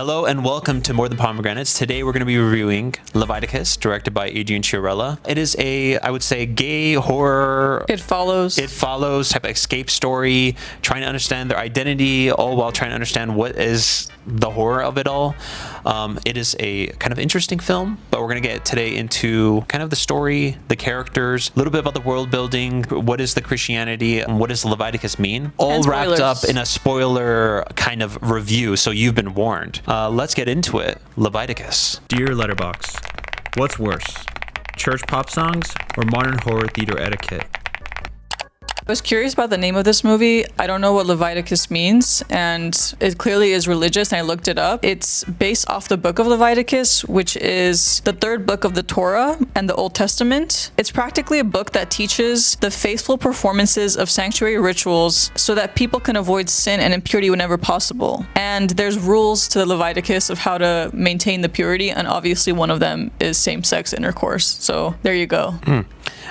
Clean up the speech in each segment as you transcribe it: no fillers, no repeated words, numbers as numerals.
Hello and welcome to More Than Pomegranates. Today we're going to be reviewing Leviticus, directed by Adrian Chiarella. It is I would say, gay horror. It follows type of escape story, trying to understand their identity, all while trying to understand what is the horror of it all. It is a kind of interesting film, but we're going to get today into kind of the story, the characters, a little bit about the world building, what is the Christianity, and what does Leviticus mean? All wrapped up in a spoiler kind of review, so you've been warned. Let's get into it. Leviticus. Dear Letterboxd, what's worse, church pop songs or modern horror theater etiquette? I was curious about the name of this movie. I don't know what Leviticus means, and it clearly is religious, and I looked it up. It's based off the book of Leviticus, which is the third book of the Torah and the Old Testament. It's practically a book that teaches the faithful performances of sanctuary rituals so that people can avoid sin and impurity whenever possible. And there's rules to the Leviticus of how to maintain the purity, and obviously one of them is same-sex intercourse. So there you go.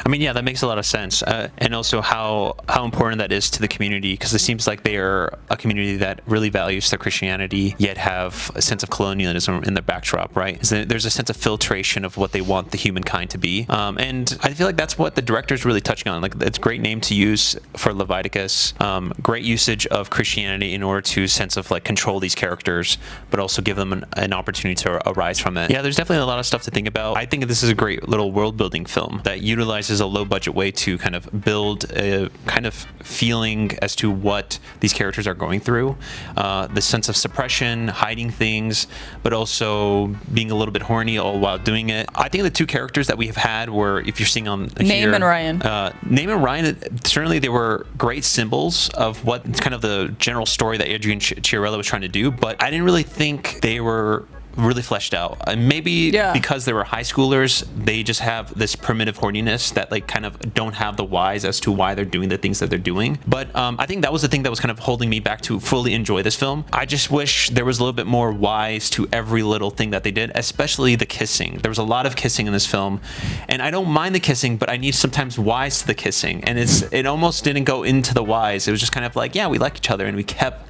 I mean, yeah, that makes a lot of sense. And also how important that is to the community, because it seems like they are a community that really values their Christianity, yet have a sense of colonialism in their backdrop, right? There's a sense of filtration of what they want the humankind to be. And I feel like that's what the director's really touching on. Like, it's a great name to use for Leviticus. Great usage of Christianity in order to sense of like control these characters, but also give them an opportunity to arise from it. Yeah, there's definitely a lot of stuff to think about. I think this is a great little world building film that utilizes a low budget way to kind of build a kind of feeling as to what these characters are going through. The sense of suppression, hiding things, but also being a little bit horny all while doing it. I think the two characters that we have had were, if you're seeing on here, Name and Ryan. Name and Ryan, certainly they were great symbols of what kind of the general story that Adrian Chiarella was trying to do, but I didn't really think they were really fleshed out. Maybe because they were high schoolers, they just have this primitive horniness that like kind of don't have the whys as to why they're doing the things that they're doing. But I think that was the thing that was kind of holding me back to fully enjoy this film. I just wish there was a little bit more whys to every little thing that they did, especially the kissing. There was a lot of kissing in this film, and I don't mind the kissing, but I need sometimes whys to the kissing, and it almost didn't go into the whys. It was just kind of like, yeah, we like each other, and we kept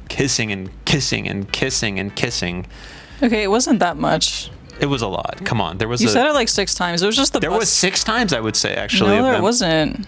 kissing and kissing and kissing and kissing. Okay, it wasn't that much. It was a lot. Come on, there was. You said it like 6 times. It was just There was 6 times, I would say, actually. No, there wasn't.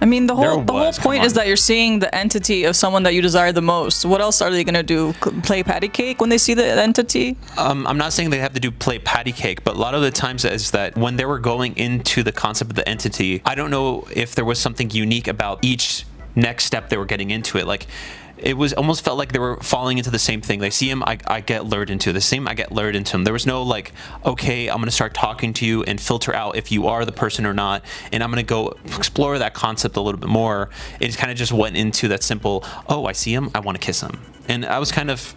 I mean, the whole point is that you're seeing the entity of someone that you desire the most. What else are they gonna do? Play patty cake when they see the entity? I'm not saying they have to do play patty cake, but a lot of the times is that when they were going into the concept of the entity, I don't know if there was something unique about each next step they were getting into it. Like, it was almost felt like they were falling into the same thing. They see him, I get lured into the same. I get lured into him. There was no like, okay, I'm gonna start talking to you and filter out if you are the person or not, and I'm gonna go explore that concept a little bit more. It kind of just went into that simple, oh, I see him, I want to kiss him, and I was kind of.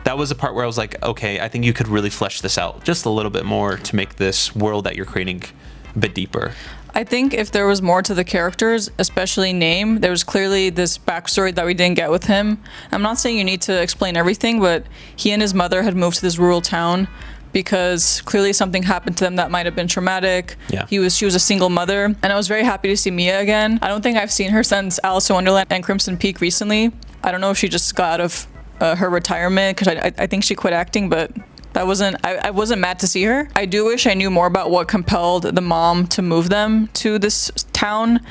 That was the part where I was like, okay, I think you could really flesh this out just a little bit more to make this world that you're creating a bit deeper. I think if there was more to the characters, especially Name, there was clearly this backstory that we didn't get with him. I'm not saying you need to explain everything, but he and his mother had moved to this rural town because clearly something happened to them that might have been traumatic. Yeah. She was a single mother, and I was very happy to see Mia again. I don't think I've seen her since Alice in Wonderland and Crimson Peak recently. I don't know if she just got out of her retirement, because I think she quit acting, but I wasn't mad to see her. I do wish I knew more about what compelled the mom to move them to this town.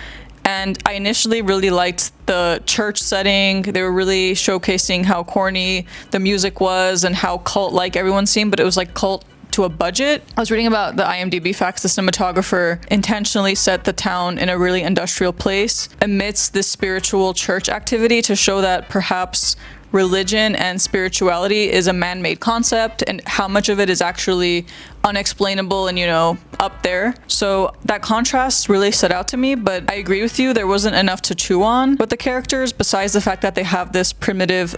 And I initially really liked the church setting. They were really showcasing how corny the music was and how cult-like everyone seemed, but it was like cult to a budget. I was reading about the IMDb facts. The cinematographer intentionally set the town in a really industrial place amidst this spiritual church activity to show that perhaps religion and spirituality is a man-made concept, and how much of it is actually unexplainable and, up there. So that contrast really stood out to me, but I agree with you, there wasn't enough to chew on with the characters besides the fact that they have this primitive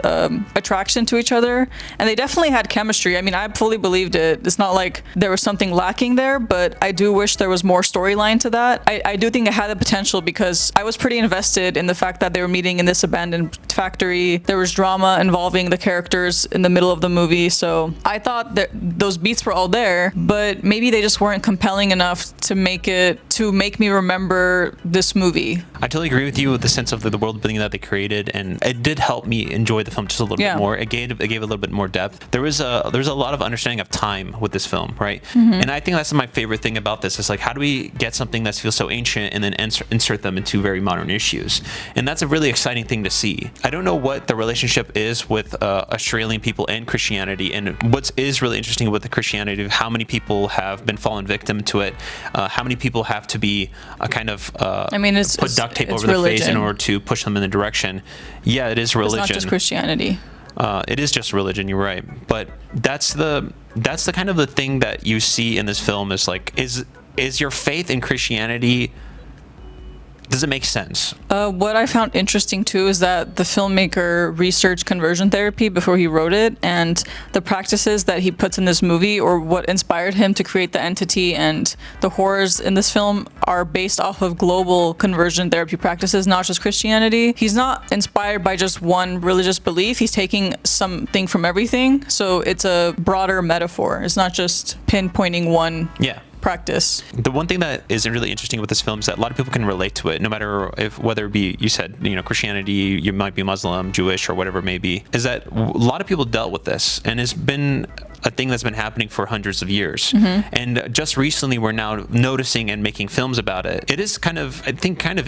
attraction to each other, and they definitely had chemistry. I mean, I fully believed it. It's not like there was something lacking there, but I do wish there was more storyline to that. I do think it had the potential, because I was pretty invested in the fact that they were meeting in this abandoned factory. There was drama involving the characters in the middle of the movie, so I thought that those beats were all there, but maybe they just weren't compelling enough to make it to make me remember this movie. I totally agree with you with the sense of the world building that they created, and it did help me enjoy the film just a little bit more. It gave a little bit more depth. There was a lot of understanding of time with this film, right? And I think that's my favorite thing about this is like, how do we get something that feels so ancient and then insert them into very modern issues? And that's a really exciting thing to see. I don't know what the relationship is with Australian people and Christianity, and what is really interesting with the Christianity, how many people have been fallen victim to it, how many people have to be a kind of put duct tape over their face in order to push them in the direction. Yeah, it is religion. It's not just Christianity. It is just religion. You're right, but that's the kind of the thing that you see in this film is like, is your faith in Christianity, does it make sense? What I found interesting too is that the filmmaker researched conversion therapy before he wrote it, and the practices that he puts in this movie, or what inspired him to create the entity and the horrors in this film, are based off of global conversion therapy practices, not just Christianity. He's not inspired by just one religious belief. He's taking something from everything. So it's a broader metaphor. It's not just pinpointing one practice. The one thing that is really interesting with this film is that a lot of people can relate to it, no matter whether it be, you said, Christianity, you might be Muslim, Jewish, or whatever it may be, is that a lot of people dealt with this, and it's been a thing that's been happening for hundreds of years. And just recently we're now noticing and making films about it. It is kind of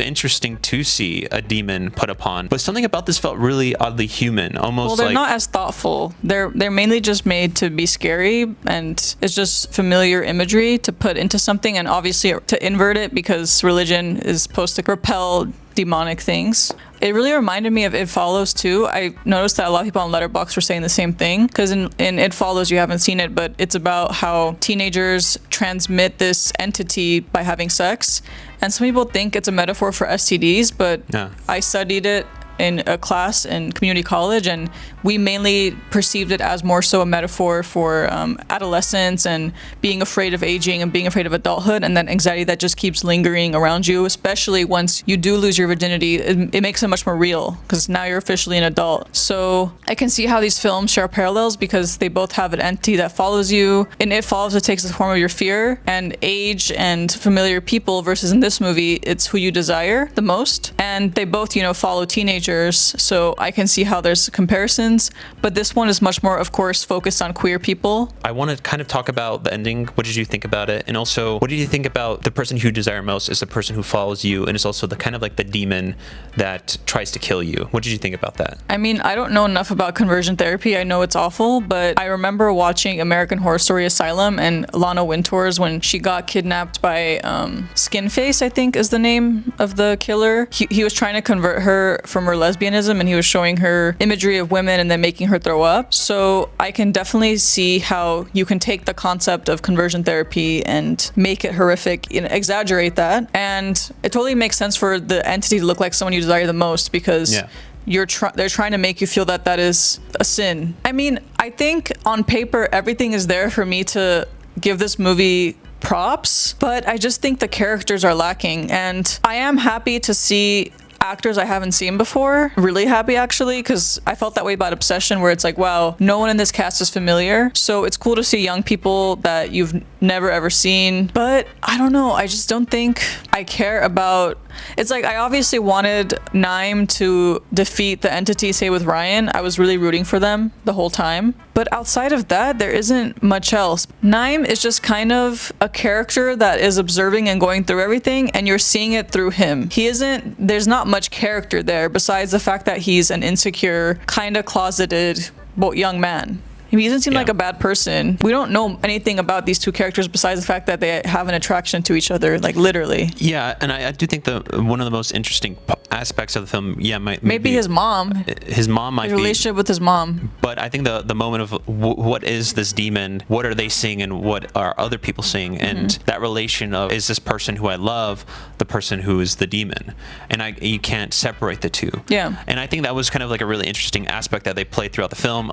interesting to see a demon put upon, but something about this felt really oddly human, almost. Well, they're not as thoughtful. They're mainly just made to be scary, and it's just familiar imagery to put into something, and obviously to invert it, because religion is supposed to repel demonic things. It really reminded me of It Follows too. I noticed that a lot of people on Letterboxd were saying the same thing, because in It Follows, you haven't seen it, but it's about how teenagers transmit this entity by having sex. And some people think it's a metaphor for STDs, but I studied it in a class in community college, and we mainly perceived it as more so a metaphor for adolescence and being afraid of aging and being afraid of adulthood, and that anxiety that just keeps lingering around you, especially once you do lose your virginity. It makes it much more real, because now you're officially an adult. So I can see how these films share parallels, because they both have an entity that follows you. In It Follows, it takes the form of your fear and age and familiar people, versus in this movie, it's who you desire the most. And they both, follow teenagers, so I can see how there's comparisons, but this one is much more, of course, focused on queer people. I want to kind of talk about the ending. What did you think about it? And also, what did you think about the person who you desire most is the person who follows you, and it's also the kind of like the demon that tries to kill you? What did you think about that? I mean, I don't know enough about conversion therapy. I know it's awful, but I remember watching American Horror Story Asylum, and Lana Winters, when she got kidnapped by Skinface, I think is the name of the killer. He was trying to convert her from her lesbianism, and he was showing her imagery of women and then making her throw up. So I can definitely see how you can take the concept of conversion therapy and make it horrific, exaggerate that, and it totally makes sense for the entity to look like someone you desire the most, because they're trying to make you feel that is a sin. I mean, I think on paper everything is there for me to give this movie props, but I just think the characters are lacking, and I am happy to see actors I haven't seen before. Really happy, actually, because I felt that way about Obsession, where it's like, wow, no one in this cast is familiar. So it's cool to see young people that you've never ever seen. But I don't know, I just don't think I care about... It's like, I obviously wanted Naim to defeat the entity, say with Ryan. I was really rooting for them the whole time. But outside of that, there isn't much else. Naim is just kind of a character that is observing and going through everything, and you're seeing it through him. There's not much character there, besides the fact that he's an insecure, kind of closeted young man. He doesn't seem like a bad person. We don't know anything about these two characters besides the fact that they have an attraction to each other, like literally. Yeah, and I do think one of the most interesting aspects of the film, maybe his mom. His mom might be. His relationship with his mom. But I think the moment of what is this demon? What are they seeing, and what are other people seeing? And that relation of, is this person who I love the person who is the demon? And you can't separate the two. Yeah. And I think that was kind of like a really interesting aspect that they played throughout the film,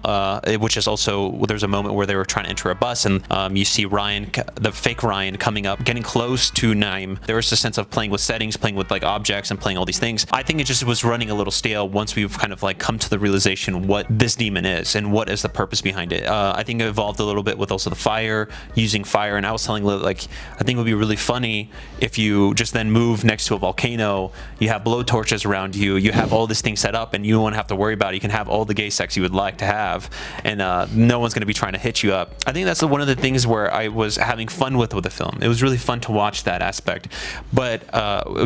which is also, there's a moment where they were trying to enter a bus, and you see Ryan, the fake Ryan, coming up, getting close to Naim. There was a sense of playing with settings, playing with like objects, and playing all these things. things. I think it just was running a little stale once we've kind of like come to the realization what this demon is and what is the purpose behind it. I think it evolved a little bit with also the fire, using fire. And I was telling Lily, like, I think it would be really funny if you just then move next to a volcano, you have blow torches around you, you have all this thing set up, and you don't have to worry about it. You can have all the gay sex you would like to have, and no one's going to be trying to hit you up. I think that's one of the things where I was having fun with the film. It was really fun to watch that aspect. But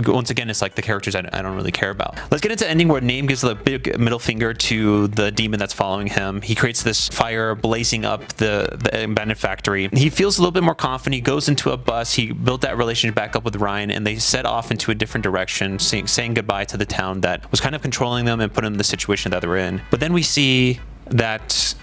once again, it's like the characters I don't really care about. Let's get into ending where Name gives the big middle finger to the demon that's following him. He creates this fire blazing up the abandoned factory. He feels a little bit more confident. He goes into a bus. He built that relationship back up with Ryan, and they set off into a different direction, saying goodbye to the town that was kind of controlling them and put them in the situation that they were in. But then we see that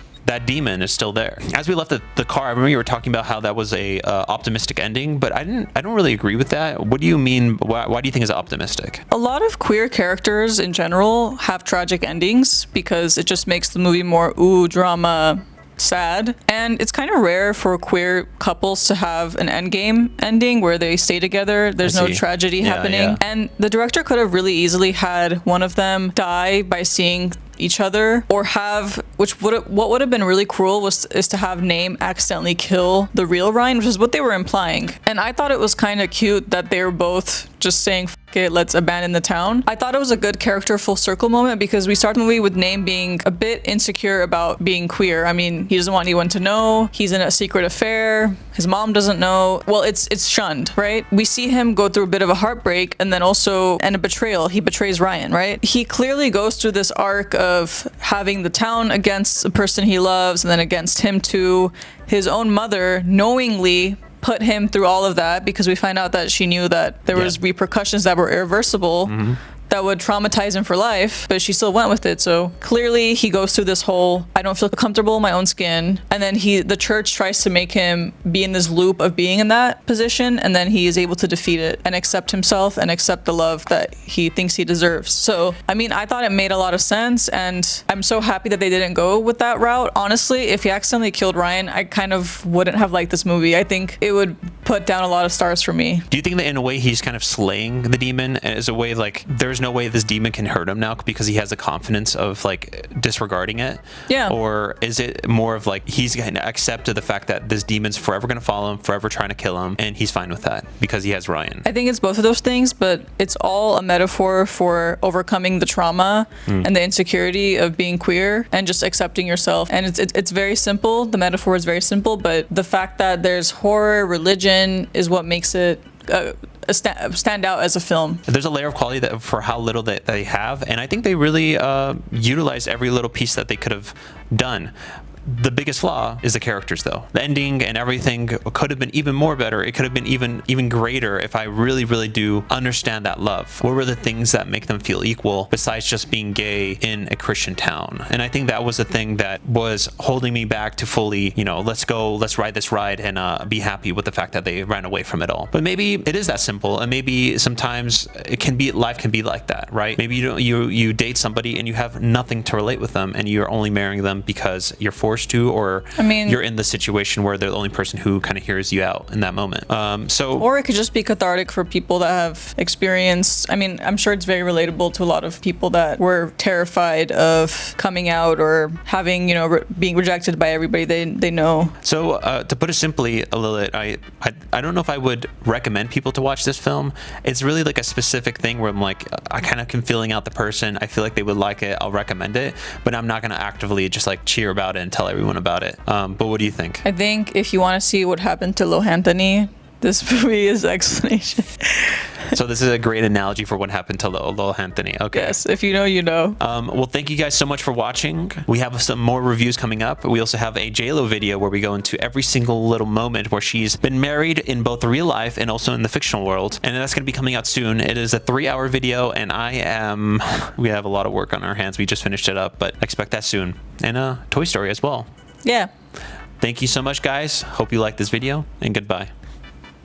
demon is still there. As we left the car, I remember you were talking about how that was a optimistic ending, but I don't really agree with that. What do you mean? Why do you think it's optimistic? A lot of queer characters in general have tragic endings because it just makes the movie more drama, sad. And it's kind of rare for queer couples to have an endgame ending where they stay together. There's no tragedy happening. Yeah. And the director could have really easily had one of them die by seeing each other, or have, what would have been really cruel is to have Name accidentally kill the real Ryan, which is what they were implying. And I thought it was kind of cute that they were both just saying, "F it, let's abandon the town." I thought it was a good character full circle moment because we start the movie with Name being a bit insecure about being queer. I mean, he doesn't want anyone to know. He's in a secret affair. His mom doesn't know. Well, it's shunned, right? We see him go through a bit of a heartbreak and then also a betrayal. He betrays Ryan, right? He clearly goes through this arc of having the town against the person he loves and then against him too. His own mother knowingly put him through all of that because we find out that she knew that there was repercussions that were irreversible. That would traumatize him for life, but she still went with it. So clearly he goes through this whole, I don't feel comfortable in my own skin. And then the church tries to make him be in this loop of being in that position. And then he is able to defeat it and accept himself and accept the love that he thinks he deserves. So, I mean, I thought it made a lot of sense. And I'm so happy that they didn't go with that route. Honestly, if he accidentally killed Ryan, I kind of wouldn't have liked this movie. I think it would put down a lot of stars for me. Do you think that in a way he's kind of slaying the demon as a way, like, there's no way this demon can hurt him now because he has the confidence of like disregarding it? Yeah. Or is it more of like he's going to accept the fact that this demon's forever going to follow him, forever trying to kill him, and he's fine with that because he has Ryan? I think it's both of those things, but it's all a metaphor for overcoming the trauma and the insecurity of being queer and just accepting yourself. And it's very simple. The metaphor is very simple, but the fact that there's horror, religion is what makes it stand out as a film. There's a layer of quality that for how little that they have, and I think they really utilize every little piece that they could have done. The biggest flaw is the characters, though. The ending and everything could have been even more better. It could have been even greater if I really do understand that love. What were the things that make them feel equal besides just being gay in a Christian town? And I think that was the thing that was holding me back to fully, let's ride this ride and be happy with the fact that they ran away from it all. But maybe it is that simple, and maybe sometimes life can be like that, right? Maybe you date somebody and you have nothing to relate with them, and you're only marrying them because you're forced to, or you're in the situation where they're the only person who kind of hears you out in that moment. Or it could just be cathartic for people that have experienced, I'm sure it's very relatable to a lot of people that were terrified of coming out or having, being rejected by everybody they know. So to put it simply, Lilith, I don't know if I would recommend people to watch this film. It's really like a specific thing where I'm like, I kind of can feeling out the person. I feel like they would like it. I'll recommend it, but I'm not going to actively just like cheer about it and tell everyone about it. But what do you think? I think if you want to see what happened to Lohanthony, this movie is explanation. So this is a great analogy for what happened to Lohanthony. Okay. Yes, if you know, you know. Well, thank you guys so much for watching. We have some more reviews coming up. We also have a JLO video where we go into every single little moment where she's been married in both real life and also in the fictional world. And that's going to be coming out soon. It is a 3-hour video, and we have a lot of work on our hands. We just finished it up, but expect that soon. And Toy Story as well. Yeah. Thank you so much, guys. Hope you liked this video, and goodbye.